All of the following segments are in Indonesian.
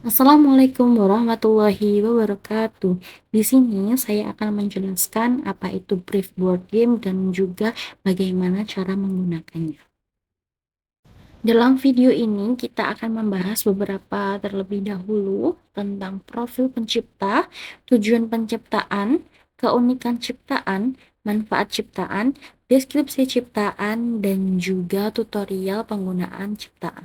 Assalamualaikum warahmatullahi wabarakatuh. Di sini saya akan menjelaskan apa itu brief board game dan juga bagaimana cara menggunakannya. Dalam video ini kita akan membahas beberapa terlebih dahulu tentang profil pencipta, tujuan penciptaan, keunikan ciptaan, manfaat ciptaan, deskripsi ciptaan, dan juga tutorial penggunaan ciptaan.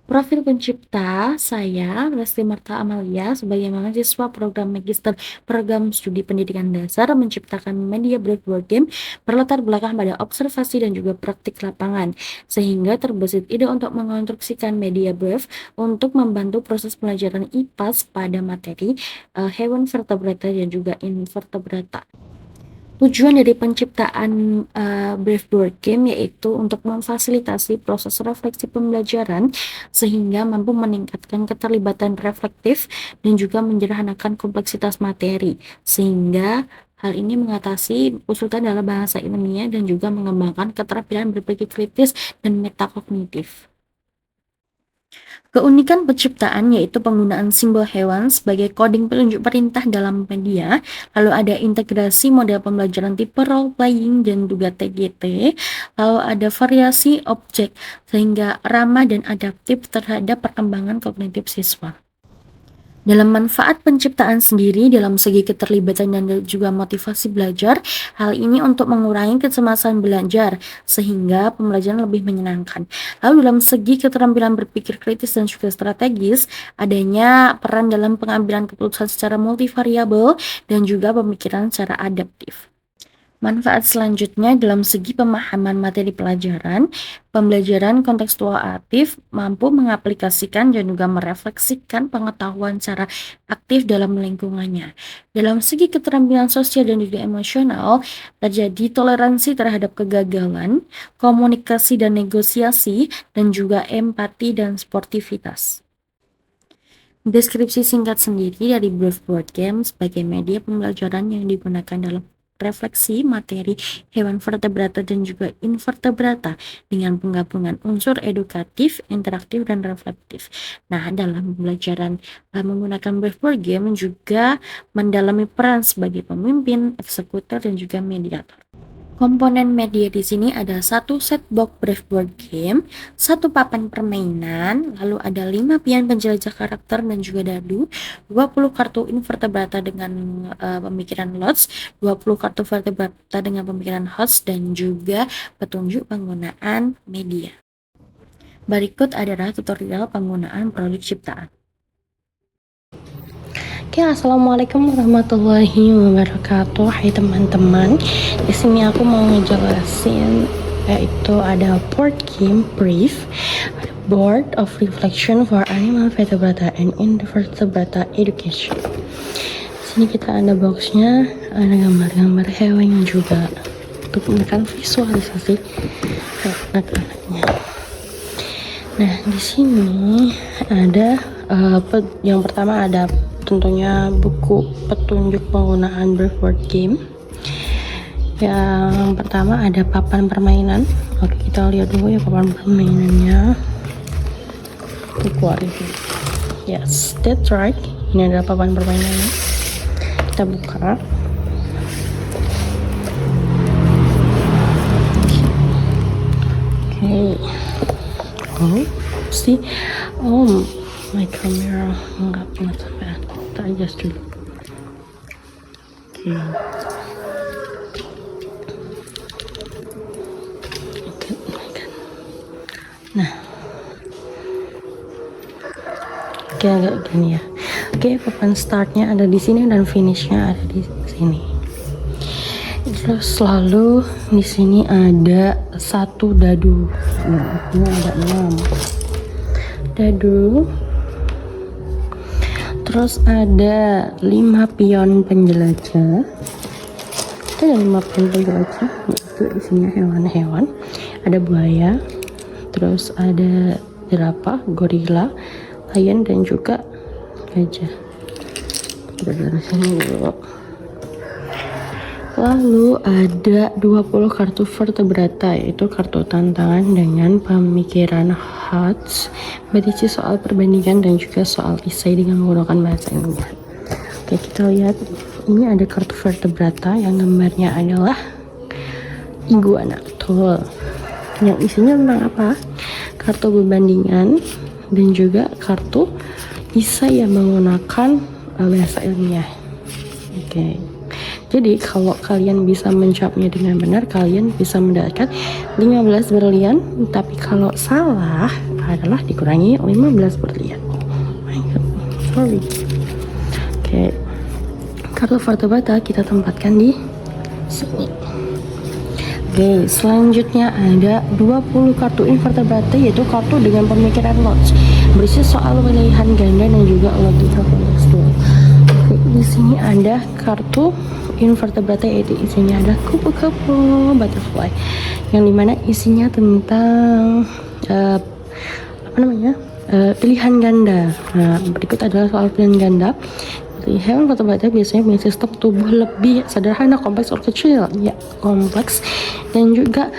Profil pencipta, saya, Lesti Marta Amalia, sebagai mahasiswa program Magister Program Studi Pendidikan Dasar, menciptakan media board game berlatar belakang pada observasi dan juga praktik lapangan, sehingga terbesit ide untuk mengonstruksikan media brief untuk membantu proses pelajaran IPAS pada materi hewan vertebrata dan juga invertebrata. Tujuan dari penciptaan brief board game yaitu untuk memfasilitasi proses refleksi pembelajaran sehingga mampu meningkatkan keterlibatan reflektif dan juga menyederhanakan kompleksitas materi, sehingga hal ini mengatasi usulkan dalam bahasa ilmiah dan juga mengembangkan keterampilan berpikir kritis dan metakognitif. Keunikan penciptaan yaitu penggunaan simbol hewan sebagai coding penunjuk perintah dalam media, lalu ada integrasi model pembelajaran tipe role playing dan juga TGT, lalu ada variasi objek sehingga ramah dan adaptif terhadap perkembangan kognitif siswa. Dalam manfaat penciptaan sendiri dalam segi keterlibatan dan juga motivasi belajar, hal ini untuk mengurangi kecemasan belajar sehingga pembelajaran lebih menyenangkan. Lalu dalam segi keterampilan berpikir kritis dan juga strategis, adanya peran dalam pengambilan keputusan secara multivariabel dan juga pemikiran secara adaptif. Manfaat selanjutnya dalam segi pemahaman materi pelajaran, pembelajaran kontekstualatif mampu mengaplikasikan dan juga merefleksikan pengetahuan secara aktif dalam lingkungannya. Dalam segi keterampilan sosial dan juga emosional, terjadi toleransi terhadap kegagalan, komunikasi dan negosiasi, dan juga empati dan sportivitas. Deskripsi singkat sendiri dari brief board game sebagai media pembelajaran yang digunakan dalam refleksi materi hewan vertebrata dan juga invertebrata dengan penggabungan unsur edukatif, interaktif, dan reflektif. Nah, dalam pembelajaran menggunakan brief board game juga mendalami peran sebagai pemimpin, eksekutor, dan juga mediator. Komponen media di sini ada satu set box brief board game, satu papan permainan, lalu ada 5 pion penjelajah karakter dan juga dadu, 20 kartu invertebrata dengan pemikiran lots, 20 kartu vertebrata dengan pemikiran host, dan juga petunjuk penggunaan media. Berikut adalah tutorial penggunaan produk ciptaan. Oke, assalamualaikum warahmatullahi wabarakatuh. Hai teman-teman, di sini aku mau ngejelasin yaitu ada board game brief, board of reflection for animal vertebrata and invertebrata education. Di sini kita ada boxnya, ada gambar-gambar hewan juga untuk memberikan visualisasi anak-anaknya. Nah, di sini ada yang pertama ada tentunya buku petunjuk penggunaan brief board game. Yang pertama ada papan permainan. Oke, kita lihat dulu ya papan permainannya. Yes, that's right. Ini adalah papan permainannya. Kita buka. Oke. Oh, see. Oh, my camera enggak sampai. Kita adjust dulu. Oke. Nah, oke agak gini ya. Oke, papan startnya ada di sini dan finishnya ada di sini. Terus lalu di sini ada satu dadu. Nah, ini ada 6 dadu. Terus ada 5 pion penjelajah. Ada 5 pion penjelajah. Itu isinya hewan-hewan. Ada buaya. Terus ada jerapah, gorila, lion, dan juga gajah. Kita dari sini dulu. Lalu ada 20 kartu vertebrata, yaitu kartu tantangan dengan pemikiran HOTS, berisi soal perbandingan dan juga soal esai dengan menggunakan bahasa Inggris. Oke, kita lihat. Ini ada kartu vertebrata yang gambarnya adalah iguana. Betul. Yang isinya tentang apa? Kartu perbandingan dan juga kartu esai yang menggunakan bahasa ilmiah. Oke. Jadi kalau kalian bisa menjawabnya dengan benar, kalian bisa mendapatkan 15 berlian. Tapi kalau salah adalah dikurangi 15 berlian. Oh my god, sorry. Oke. Kartu vertebrata kita tempatkan di sini. Oke, selanjutnya ada 20 kartu invertebrata, yaitu kartu dengan pemikiran lots, berisi soal pilihan ganda dan juga logical contextual. Oke, di sini ada kartu invertebrata, yaitu isinya ada kupu-kupu butterfly, yang dimana isinya tentang pilihan ganda. Nah, berikut adalah soal pilihan ganda. Hewan vertebrata biasanya punya sistem tubuh lebih sederhana, kompleks atau kecil. Ya, kompleks. Dan juga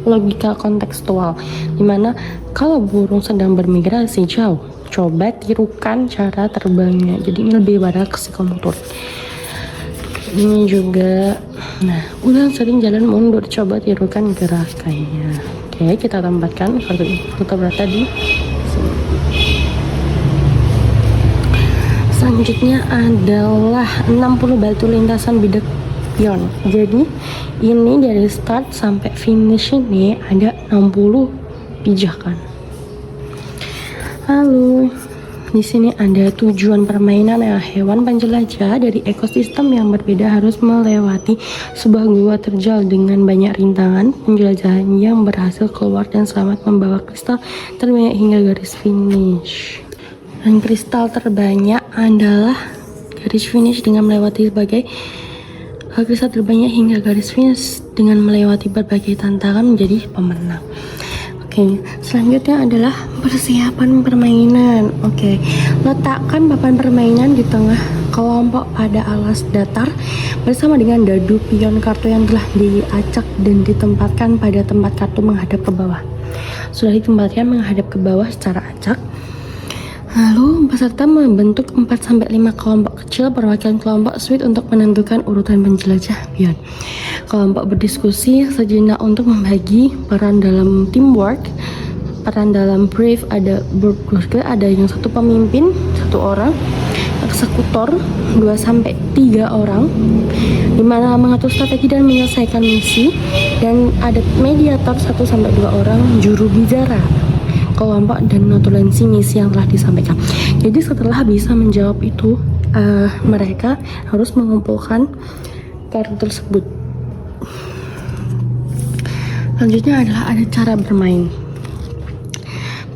logika kontekstual, dimana kalau burung sedang bermigrasi jauh, coba tirukan cara terbangnya. Jadi ini lebih pada psikomotor. Ini juga, nah, ulang sering jalan mundur, coba tirukan gerakannya. Oke, kita tambahkan kartu vertebrata di sini. Selanjutnya adalah 60 batu lintasan bidak pion. Jadi ini dari start sampai finish ini ada 60 pijakan. Lalu di sini ada tujuan permainan. Hewan penjelajah dari ekosistem yang berbeda harus melewati sebuah gua terjal dengan banyak rintangan. Penjelajahan yang berhasil keluar dan selamat membawa kristal terbanyak hingga garis finish. Dan kristal terbanyak adalah garis finish dengan melewati kristal terbanyak hingga garis finish dengan melewati berbagai tantangan menjadi pemenang. Oke, selanjutnya adalah persiapan permainan. Oke, letakkan papan permainan di tengah kelompok pada alas datar bersama dengan dadu pion kartu yang telah diacak dan ditempatkan pada tempat kartu menghadap ke bawah. Sudah ditempatkan menghadap ke bawah secara acak. Lalu peserta membentuk 4-5 kelompok kecil perwakilan kelompok suite untuk menentukan urutan penjelajah pion. Kelompok berdiskusi sejenak untuk membagi peran dalam teamwork. Peran dalam brief ada yang satu pemimpin, 1 orang, eksekutor 2-3 orang, dimana mengatur strategi dan menyelesaikan misi, dan ada mediator 1-2 orang, juru bicara kelompok, dan notulensi misi yang telah disampaikan. Jadi setelah bisa menjawab itu, mereka harus mengumpulkan kartu tersebut. Selanjutnya adalah ada cara bermain.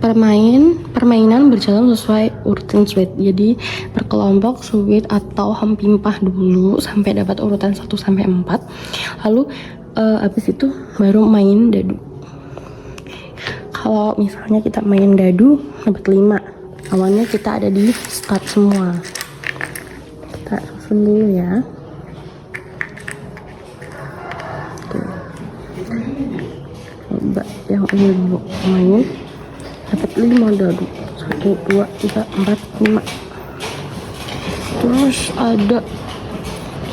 Permainan berjalan sesuai urutan suite. Jadi berkelompok suite atau hempimpah dulu sampai dapat urutan 1-4. Lalu habis itu baru main dadu. Kalau misalnya kita main dadu dapat 5, awalnya kita ada di start semua. Kita susun dulu ya. Tuh. Coba yang ini dulu main dapat 5 dadu. 1, 2, 3, 4, 5. Terus ada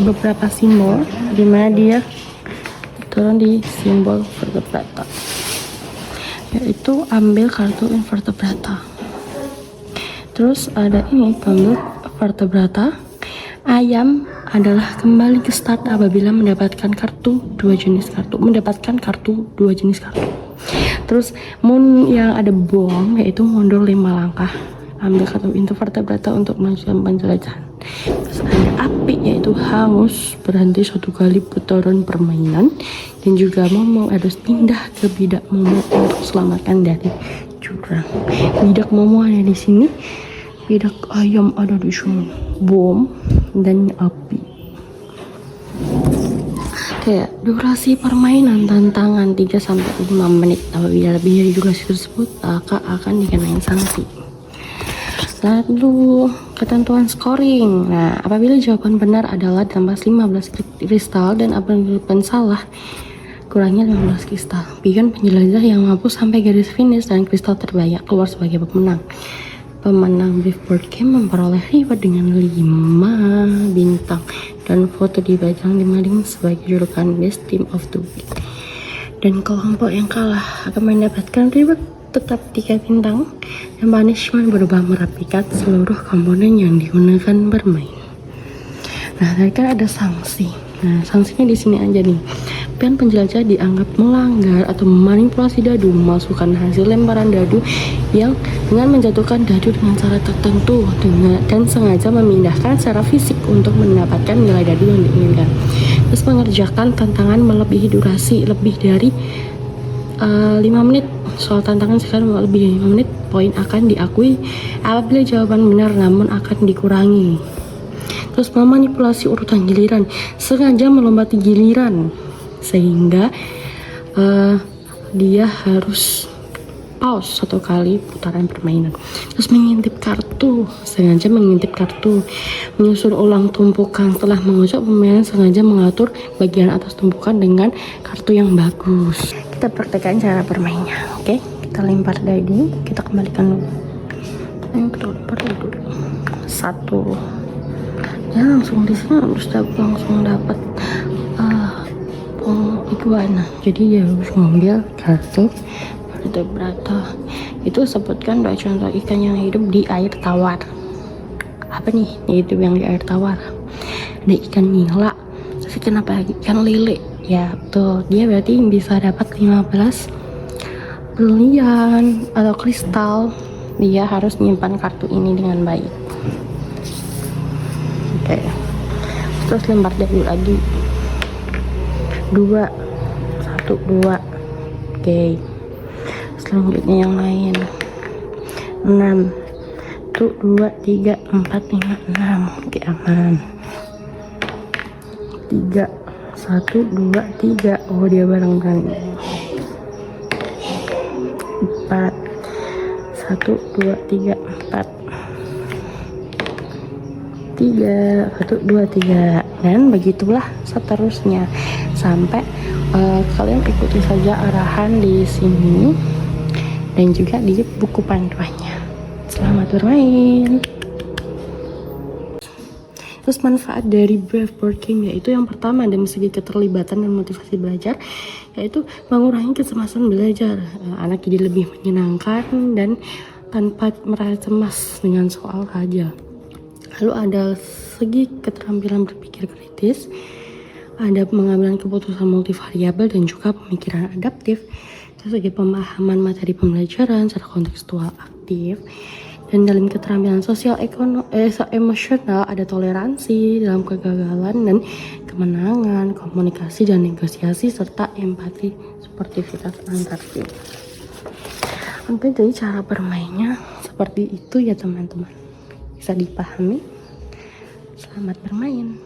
beberapa simbol dimana dia turun di simbol vertebrata, yaitu ambil kartu invertebrata. Terus ada ini, ambil vertebrata. Ayam adalah kembali ke start apabila mendapatkan kartu 2 jenis kartu. Terus moon yang ada bom, yaitu mundur 5 langkah. Ambil kartu invertebrata untuk melanjutkan penjelajahan. Terus ada api, yaitu hangus, berhenti 1 kali putaran permainan. Dan juga momo harus pindah ke bidak momo untuk selamatkan dari jurang. Bidak momo ada di sini, bidak ayam ada di sini, bom dan api. Kayak durasi permainan tantangan 3-5 menit. Apabila lebih dari durasi tersebut, maka akan dikenain sanksi. Lalu Ketentuan scoring. Nah, apabila jawaban benar adalah tambah 15 kristal dan apabila jawaban salah kurangnya 15 kristal. Pilihkan penjelajah yang mampu sampai garis finish dan kristal terbanyak keluar sebagai pemenang. Pemenang Brief Board Game memperoleh reward dengan 5 bintang dan foto dipajang di mading sebagai julukan Best Team of the Week. Dan kelompok yang kalah akan mendapatkan reward tetap 3 bintang dan punishment berupa merapikan seluruh komponen yang digunakan bermain. Nah, tadi kan ada sanksi. Nah, sanksinya di sini aja nih. Pihak penjelajah dianggap melanggar atau memanipulasi dadu, memasukkan hasil lemparan dadu yang dengan menjatuhkan dadu dengan cara tertentu dan sengaja memindahkan secara fisik untuk mendapatkan nilai dadu yang diinginkan. Terus mengerjakan tantangan melebihi durasi lebih dari 5 menit. Soal tantangan sekarang lebih dari 5 menit, poin akan diakui apabila jawaban benar namun akan dikurangi. Terus memanipulasi urutan giliran, sengaja melompati giliran sehingga dia harus pause 1 kali putaran permainan. Terus mengintip kartu, sengaja mengintip kartu, menyusun ulang tumpukan. Setelah mengucap, pemain sengaja mengatur bagian atas tumpukan dengan kartu yang bagus. Kita praktekkan cara bermainnya. Oke, kita lempar dadu, kita kembalikan dulu. Ayo kita lempar dadu. 1. Ya, langsung di sini harus langsung dapat iguana. Jadi dia harus ngambil kartu vertebrata. Itu sebutkan 2 contoh ikan yang hidup di air tawar. Apa nih hidup yang di air tawar? Ada ikan nila. Tapi kenapa ikan lele? Ya tuh, dia berarti bisa dapat 15 berlian atau kristal. Dia harus menyimpan kartu ini dengan baik. Oke. Terus lempar dadu lagi. 2 1 2. Oke. Selanjutnya yang lain. 6 1 2 3 4 5 6. Oke, aman. 3 1 2 3. Oh, dia bareng-bareng. 4 1 2 3 4. 3 1 2 3. Dan begitulah seterusnya sampai kalian ikuti saja arahan di sini dan juga di buku panduannya. Selamat bermain. Terus manfaat dari Brave Board Game yaitu yang pertama dari segi keterlibatan dan motivasi belajar, yaitu mengurangi kecemasan belajar. Anak jadi lebih menyenangkan dan tanpa merasa cemas dengan soal saja. Lalu ada segi keterampilan berpikir kritis, ada pengambilan keputusan multivariabel dan juga pemikiran adaptif. Dari segi pemahaman materi pembelajaran secara kontekstual aktif. Dan dalam keterampilan sosial emosional ada toleransi dalam kegagalan dan kemenangan, komunikasi dan negosiasi serta empati, sportivitas antar tim. Mungkin jadi cara bermainnya seperti itu ya teman-teman. Bisa dipahami. Selamat bermain.